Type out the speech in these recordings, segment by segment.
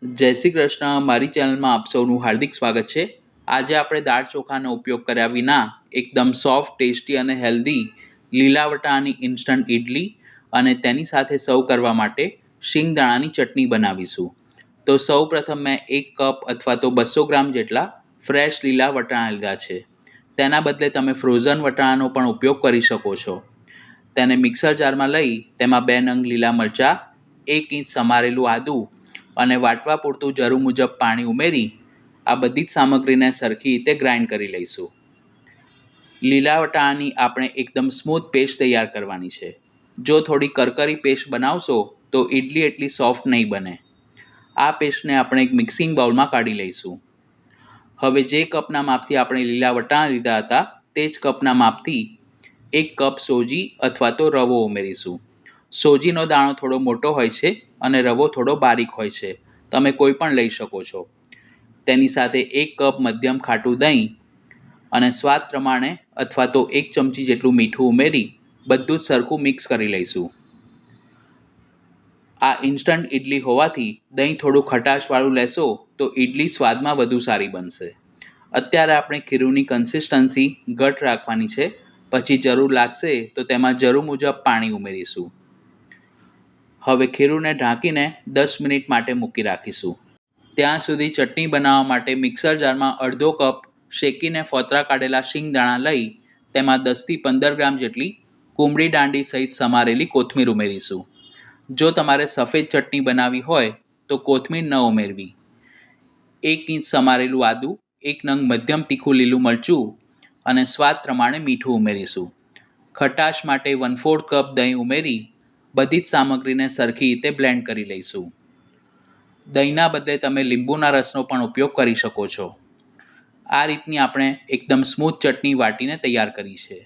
જય શ્રી કૃષ્ણ. મારી ચેનલમાં આપ સૌનું હાર્દિક સ્વાગત છે. આજે આપણે દાળ ચોખાનો ઉપયોગ કર્યા વિના એકદમ સોફ્ટ, ટેસ્ટી અને હેલ્ધી લીલા વટાણાની ઇન્સ્ટન્ટ ઇડલી અને તેની સાથે સર્વ કરવા માટે શિંગદાણાની ચટણી બનાવીશું. તો સૌ પ્રથમ મેં 1 કપ અથવા તો 200 ગ્રામ જેટલા ફ્રેશ લીલા વટાણા લીધા છે. તેના બદલે તમે ફ્રોઝન વટાણાનો પણ ઉપયોગ કરી શકો છો. તેને મિક્સર જારમાં લઈ તેમાં 2 નંગ લીલા મરચાં, 1 ઇંચ સમારેલું આદું અને વાટવા પૂરતું જરૂર મુજબ પાણી ઉમેરી આ બધી જ સામગ્રીને સરખી રીતે ગ્રાઇન્ડ કરી લઈશું. લીલા વટાણાની આપણે એકદમ સ્મૂથ પેસ્ટ તૈયાર કરવાની છે. જો થોડી કરકરી પેસ્ટ બનાવશો તો ઇડલી એટલી સોફ્ટ નહીં બને. આ પેસ્ટને આપણે એક મિક્સિંગ બાઉલમાં કાઢી લઈશું. હવે જે કપના માપથી આપણે લીલા વટાણા લીધા હતા તે જ કપના માપથી 1 કપ સોજી અથવા તો રવો ઉમેરીશું. સોજીનો દાણો થોડો મોટો હોય છે અને રવો થોડો બારીક હોય છે. તમે કોઈ પણ લઈ શકો છો. તેની સાથે 1 કપ મધ્યમ ખાટું દહીં અને સ્વાદ પ્રમાણે અથવા તો 1 ચમચી જેટલું મીઠું ઉમેરી બધું જ સરખું મિક્સ કરી લઈશું. આ ઇન્સ્ટન્ટ ઇડલી હોવાથી દહીં થોડું ખટાશવાળું લેશો તો ઇડલી સ્વાદમાં વધુ સારી બનશે. અત્યારે આપણે ખીરુની કન્સિસ્ટન્સી ઘટ રાખવાની છે. પછી જરૂર લાગશે તો તેમાં જરૂર મુજબ પાણી ઉમેરીશું. હવે ખીરુને ઢાંકીને 10 મિનિટ માટે મૂકી રાખીશું. ત્યાં સુધી ચટણી બનાવવા માટે મિક્સર જારમાં અડધો કપ શેકીને ફોતરા કાઢેલા શિંગદાણા લઈ તેમાં 10થી 15 ગ્રામ જેટલી કુમળી દાંડી સહિત સમારેલી કોથમીર ઉમેરીશું. જો તમારે સફેદ ચટણી બનાવવી હોય તો કોથમીર ન ઉમેરવી. 1 ઇંચ સમારેલું આદું, 1 નંગ મધ્યમ તીખું લીલું મરચું અને સ્વાદ પ્રમાણે મીઠું ઉમેરીશું. ખટાશ માટે 1/4 કપ દહીં ઉમેરી બધી જ સામગ્રીને સરખી રીતે બ્લેન્ડ કરી લઈશું. દહીંના બદલે તમે લીંબુના રસનો પણ ઉપયોગ કરી શકો છો. આ રીતની આપણે એકદમ સ્મૂથ ચટણી વાટીને તૈયાર કરી છે.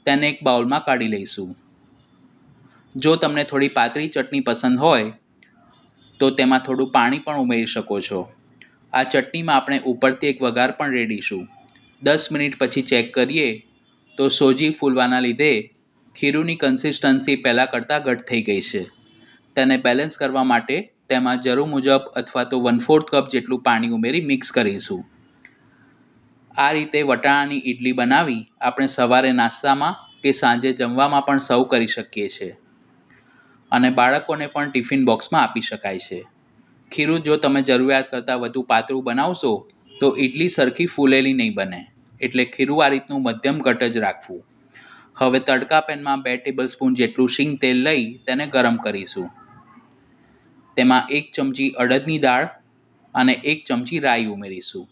તેને એક બાઉલમાં કાઢી લઈશું. જો તમને થોડી પાતળી ચટણી પસંદ હોય તો તેમાં થોડું પાણી પણ ઉમેરી શકો છો. આ ચટણીમાં આપણે ઉપરથી એક વઘાર પણ રેડીશું. 10 મિનિટ પછી ચેક કરીએ તો સોજી ફૂલવાના લીધે ખીરુની કન્સિસ્ટન્સી પહેલાં કરતાં ઘટ થઈ ગઈ છે. તેને બેલેન્સ કરવા માટે તેમાં જરૂર મુજબ અથવા તો 1/4 કપ જેટલું પાણી ઉમેરી મિક્સ કરીશું. આ રીતે વટાણાની ઇડલી બનાવી આપણે સવારે નાસ્તામાં કે સાંજે જમવામાં પણ સર્વ કરી શકીએ છીએ અને બાળકોને પણ ટિફિન બોક્સમાં આપી શકાય છે. ખીરું જો તમે જરૂરિયાત કરતાં વધુ પાતળું બનાવશો તો ઇડલી સરખી ફૂલેલી નહીં બને. એટલે ખીરું આ રીતનું મધ્યમ ઘટ જ રાખવું. હવે તડકા પેનમાં 2 ટેબલસ્પૂન જેટલું શીંગ તેલ લઈ તેને ગરમ કરીશું. તેમાં 1 ચમચી અડદની દાળ અને 1 ચમચી રાઈ ઉમેરીશું.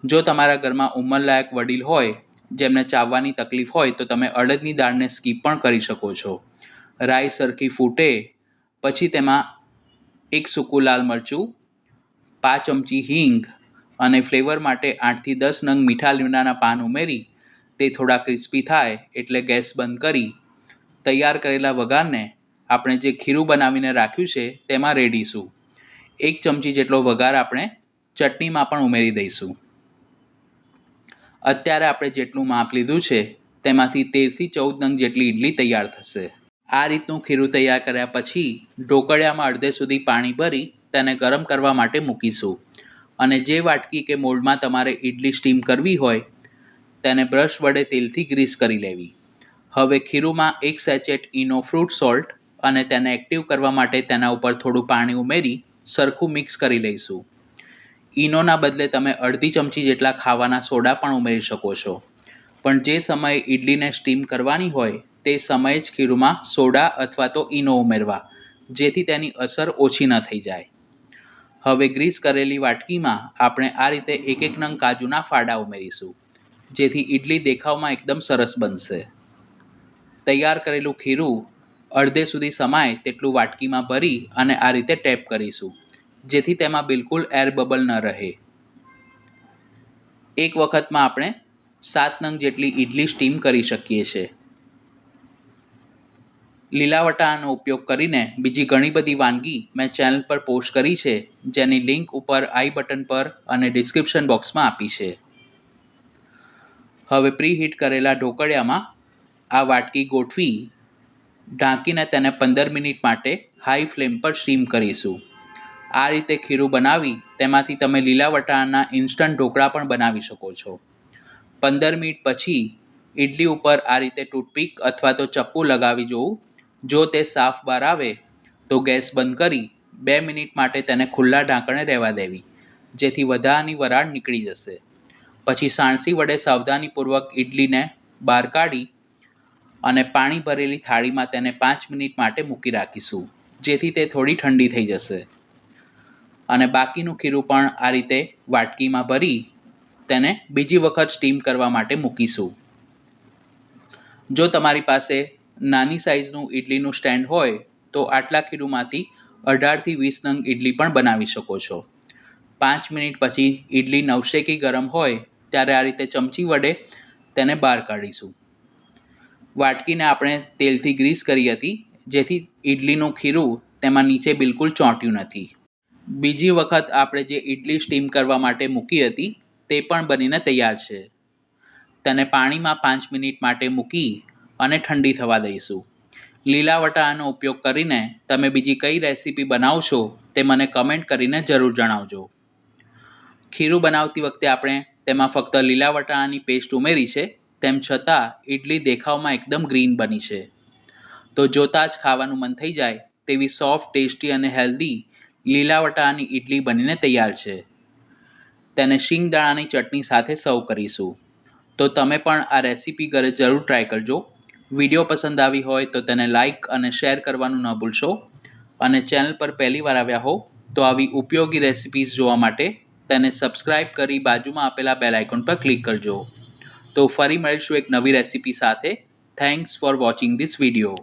જો તમારા ઘરમાં ઉંમરલાયક વડીલ હોય જેમને ચાવવાની તકલીફ હોય તો તમે અડદની દાળને સ્કીપ પણ કરી શકો છો. રાઈ સરખી ફૂટે પછી તેમાં 1 સૂકું લાલ મરચું, 5 ચમચી હિંગ અને ફ્લેવર માટે 8થી 10 નંગ મીઠા લીમડાના પાન ઉમેરી તે થોડા ક્રિસ્પી થાય એટલે ગેસ બંધ કરી તૈયાર કરેલા વઘારને આપણે જે ખીરું બનાવીને રાખ્યું છે તેમાં રેડીશું. 1 ચમચી જેટલો વઘાર આપણે ચટણીમાં પણ ઉમેરી દઈશું. અત્યારે આપણે જેટલું માપ લીધું છે તેમાંથી 13થી 14 નંગ જેટલી ઇડલી તૈયાર થશે. આ રીતનું ખીરું તૈયાર કર્યા પછી ઢોકળિયામાં અડધે સુધી પાણી ભરી તેને ગરમ કરવા માટે મૂકીશું અને જે વાટકી કે મોલ્ડમાં તમારે ઇડલી સ્ટીમ કરવી હોય તેને બ્રશ વડે તેલથી ગ્રીસ કરી લેવી. હવે ખીરુંમાં 1 સેચેટ ઈનો ફ્રૂટ સોલ્ટ અને તેને એક્ટિવ કરવા માટે તેના ઉપર થોડું પાણી ઉમેરી સરખું મિક્સ કરી લઈશું. ઈનોના બદલે તમે અડધી ચમચી જેટલા ખાવાના સોડા પણ ઉમેરી શકો છો. પણ જે સમયે ઇડલીને સ્ટીમ કરવાની હોય તે સમયે જ ખીરુંમાં સોડા અથવા તો ઈનો ઉમેરવા, જેથી તેની અસર ઓછી ન થઈ જાય. હવે ગ્રીસ કરેલી વાટકીમાં આપણે આ રીતે 1 નંગ કાજુના ફાડા ઉમેરીશું, જેથી ઇડલી દેખાવમાં એકદમ સરસ બનશે. તૈયાર કરેલું ખીરું અડધે સુધી સમાય તેટલું વાટકીમાં ભરી અને આ રીતે ટેપ કરીશું, જેથી તેમાં બિલકુલ એર બબલ ન રહે. એક વખતમાં આપણે 7 નંગ જેટલી ઇડલી સ્ટીમ કરી શકીએ છીએ. લીલા વટાણાનો ઉપયોગ કરીને બીજી ઘણી બધી વાનગી મેં ચેનલ પર પોસ્ટ કરી છે, જેની લિંક ઉપર આઈ બટન પર અને ડિસ્ક્રિપ્શન બોક્સમાં આપી છે. હવે પ્રીહીટ કરેલા ઢોકળિયામાં આ વાટકી ગોઠવી ઢાંકીને તેને 15 મિનિટ માટે હાઈ ફ્લેમ પર સ્ટીમ કરીશું. આ રીતે ખીરું બનાવી તેમાંથી તમે લીલા વટાણાના ઇન્સ્ટન્ટ ઢોકળા પણ બનાવી શકો છો. 15 મિનિટ પછી ઇડલી ઉપર આ રીતે ટૂથપીક અથવા તો ચપ્પુ લગાવી જોવું. જો તે સાફ બહાર આવે તો ગેસ બંધ કરી 2 મિનિટ માટે તેને ખુલ્લા ઢાંકણે રહેવા દેવી, જેથી વધારાની વરાળ નીકળી જશે. પછી સાણસી વડે સાવધાનીપૂર્વક ઇડલીને બહાર કાઢી અને પાણી ભરેલી થાળીમાં તેને 5 મિનિટ માટે મૂકી રાખીશું, જેથી તે થોડી ઠંડી થઈ જશે. અને બાકીનું ખીરું પણ આ રીતે વાટકીમાં ભરી તેને બીજી વખત સ્ટીમ કરવા માટે મૂકીશું. જો તમારી પાસે નાની સાઇઝનું ઇડલીનું સ્ટેન્ડ હોય તો આટલા ખીરુંમાંથી 18 થી 20 નંગ ઇડલી પણ બનાવી શકો છો. 5 મિનિટ પછી ઇડલી નવશેકી ગરમ હોય ત્યારે આ રીતે ચમચી વડે તેને બહાર કાઢીશું. વાટકીને આપણે તેલથી ગ્રીસ કરી હતી, જેથી ઇડલીનું ખીરું તેમાં નીચે બિલકુલ ચોંટ્યું નથી. બીજી વખત આપણે જે ઇડલી સ્ટીમ કરવા માટે મૂકી હતી તે પણ બનીને તૈયાર છે. તેને પાણીમાં 5 મિનિટ માટે મૂકી અને ઠંડી થવા દઈશું. લીલા વટાણાનો ઉપયોગ કરીને તમે બીજી કઈ રેસીપી બનાવશો તે મને કમેન્ટ કરીને જરૂર જણાવજો. ખીરું બનાવતી વખતે આપણે તેમાં ફક્ત લીલા વટાણાની પેસ્ટ ઉમેરી છે, તેમ છતાં ઇડલી દેખાવમાં એકદમ ગ્રીન બની છે. તો જોતાં જ ખાવાનું મન થઈ જાય તેવી સોફ્ટ, ટેસ્ટી અને હેલ્ધી લીલા વટાણાની ઇડલી બનીને તૈયાર છે. તેને શિંગદાણાની ચટણી સાથે સર્વ કરીશું. તો તમે પણ આ રેસીપી ઘરે જરૂર ટ્રાય કરજો. વિડીયો પસંદ આવી હોય તો તેને લાઇક અને શેર કરવાનું ન ભૂલશો. અને ચેનલ પર પહેલી વાર આવ્યા હો તો આવી ઉપયોગી રેસિપીઝ જોવા માટે તેને સબસ્ક્રાઇબ કરી બાજુમાં આપેલા બેલ આઇકોન પર ક્લિક કરજો. તો ફરી મળીશું એક નવી રેસીપી સાથે. Thanks for watching this video.